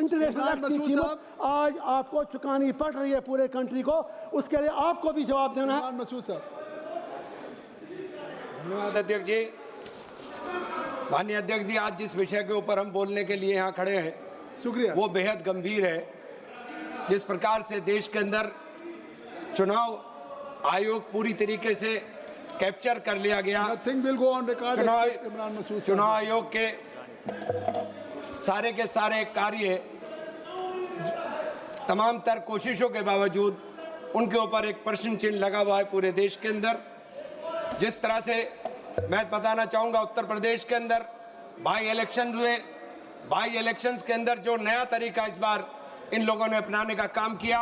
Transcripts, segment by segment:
International act की कीमत आज आपको चुकानी पड़ रही है पूरे कंट्री को, उसके लिए आपको भी जवाब देना है। मसूद साहब। धन्यवाद अध्यक्ष जी। माननीय अध्यक्ष जी, आज जिस विषय के ऊपर हम बोलने के लिए यहाँ खड़े हैं शुक्रिया, वो बेहद गंभीर है। जिस प्रकार से देश के अंदर चुनाव आयोग पूरी तरीके से कैप्चर कर लिया गया, चुनाव आयोग के सारे कार्य तमाम तर कोशिशों के बावजूद उनके ऊपर एक प्रश्न चिन्ह लगा हुआ है पूरे देश के अंदर। जिस तरह से मैं बताना चाहूंगा, उत्तर प्रदेश के अंदर बाई इलेक्शन हुए, बाई इलेक्शंस के अंदर जो नया तरीका इस बार इन लोगों ने अपनाने का काम किया,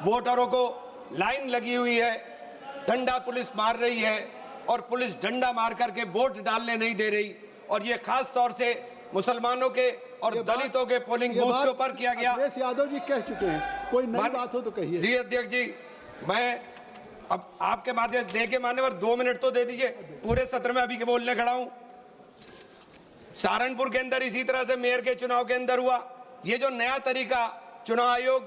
वोटरों को लाइन लगी हुई है, डंडा पुलिस मार रही है और पुलिस डंडा मार करके वोट डालने नहीं दे रही, और ये खास तौर से मुसलमानों के और दलितों के पोलिंग बूथ के ऊपर किया गया। यादव जी कह चुके हैं, कोई नई बात हो तो कहिए। जी अध्यक्ष जी, मैं अब आपके माध्यम दे के मान्यवर 2 मिनट तो दे दीजिए, पूरे सत्र में अभी के बोलने खड़ा हूं। सहारनपुर के अंदर इसी तरह से मेयर के चुनाव के अंदर हुआ। ये जो नया तरीका चुनाव आयोग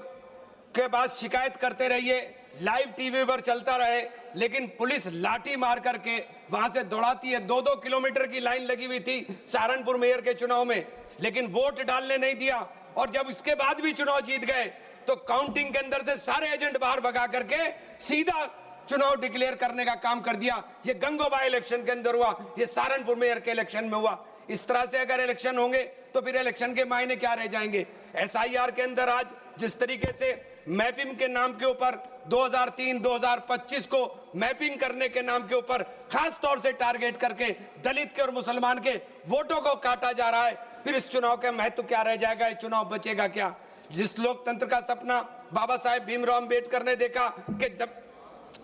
के पास शिकायत करते रहिए, लाइव टीवी पर चलता रहे, लेकिन पुलिस लाठी मार करके वहां से दौड़ाती है। 2-2 किलोमीटर की लाइन लगी हुई थी सहारनपुर मेयर के चुनाव में, लेकिन वोट डालने नहीं दिया। और जब इसके बाद भी चुनाव जीत गए तो काउंटिंग के अंदर से सारे एजेंट बाहर भगा करके सीधा चुनाव डिक्लेयर करने का काम कर दिया। ये गंगोबाई इलेक्शन के अंदर हुआ, ये सहारनपुर मेयर के इलेक्शन में हुआ। इस तरह से अगर इलेक्शन होंगे तो फिर इलेक्शन के मायने क्या रह जाएंगे। एसआईआर के अंदर आज जिस तरीके से मैपिंग के नाम के ऊपर 2003-2025 को मैपिंग करने के नाम के ऊपर खास तौर से टारगेट करके दलित के और मुसलमान के वोटों को काटा जा रहा है, फिर इस चुनाव का महत्व क्या रह जाएगा, ये चुनाव बचेगा क्या। जिस लोकतंत्र का सपना बाबा साहेब भीमराव अंबेडकर ने देखा कि जब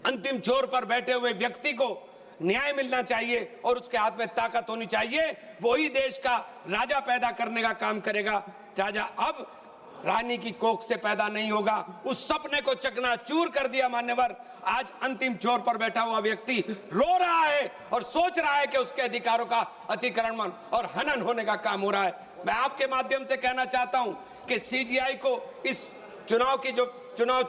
अंतिम छोर पर बैठे हुए व्यक्ति को न्याय मिलना चाहिए और उसके हाथ में ताकत होनी चाहिए, वही देश का राजा पैदा करने का काम करेगा। राजा अब रानी की कोख से पैदा नहीं होगा। उस सपने को चकनाचूर कर दिया मान्यवर। आज अंतिम छोर पर बैठा हुआ व्यक्ति रो रहा है और सोच रहा है कि उसके अधिकारों का अतिक्रमण और हनन होने का काम हो रहा है। मैं आपके माध्यम से कहना चाहता हूं कि सीजीआई को इस चुनाव की जो चुनाव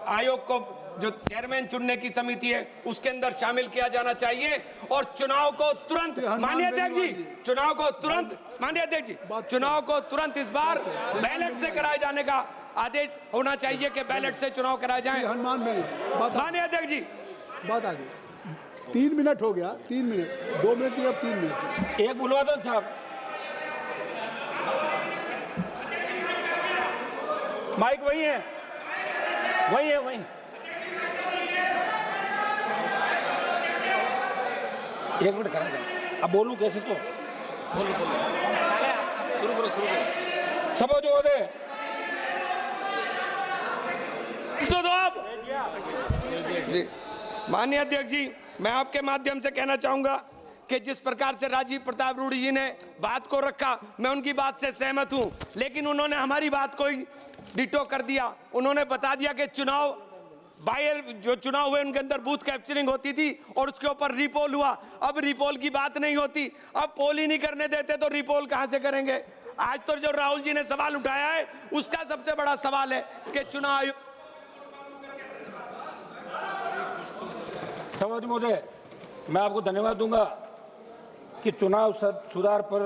आयोग को जो चेयरमैन चुनने की समिति है उसके अंदर शामिल किया जाना चाहिए और चुनाव को तुरंत, माननीय अध्यक्ष जी, चुनाव को तुरंत, माननीय अध्यक्ष जी, चुनाव को तुरंत इस बार बैलेट से कराए जाने का आदेश होना चाहिए कि बैलेट से चुनाव कराए जाएं। माननीय अध्यक्ष जी, बात आ गई। 3 मिनट हो गया, 3 मिनट, 2 मिनट, अब 3 मिनट। एक बुलवा दो साहब, माइक वही है, वही है, वही। एक मिनट करा जाए, अब बोलूं कैसे तो बोलो शुरू करो सब जो दे तो आप। माननीय अध्यक्ष जी, मैं आपके माध्यम से कहना चाहूंगा कि जिस प्रकार से राजीव प्रताप रूडी जी ने बात को रखा, मैं उनकी बात से सहमत हूं, लेकिन उन्होंने हमारी बात को ही डिटो कर दिया। उन्होंने बता दिया कि जो चुनाव हुए उनके अंदर बूथ कैप्चरिंग होती थी और उसके ऊपर रिपोल हुआ। अब रिपोल की बात नहीं होती, अब पोल ही नहीं करने देते तो रिपोल कहां से करेंगे। आज तो जो राहुल जी ने सवाल उठाया है उसका सबसे बड़ा सवाल है कि चुनाव आयोग। सभापति महोदय, मैं आपको धन्यवाद दूंगा कि चुनाव सुधार पर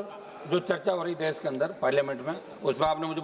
जो चर्चा हो रही देश के अंदर पार्लियामेंट में, उसमें आपने मुझे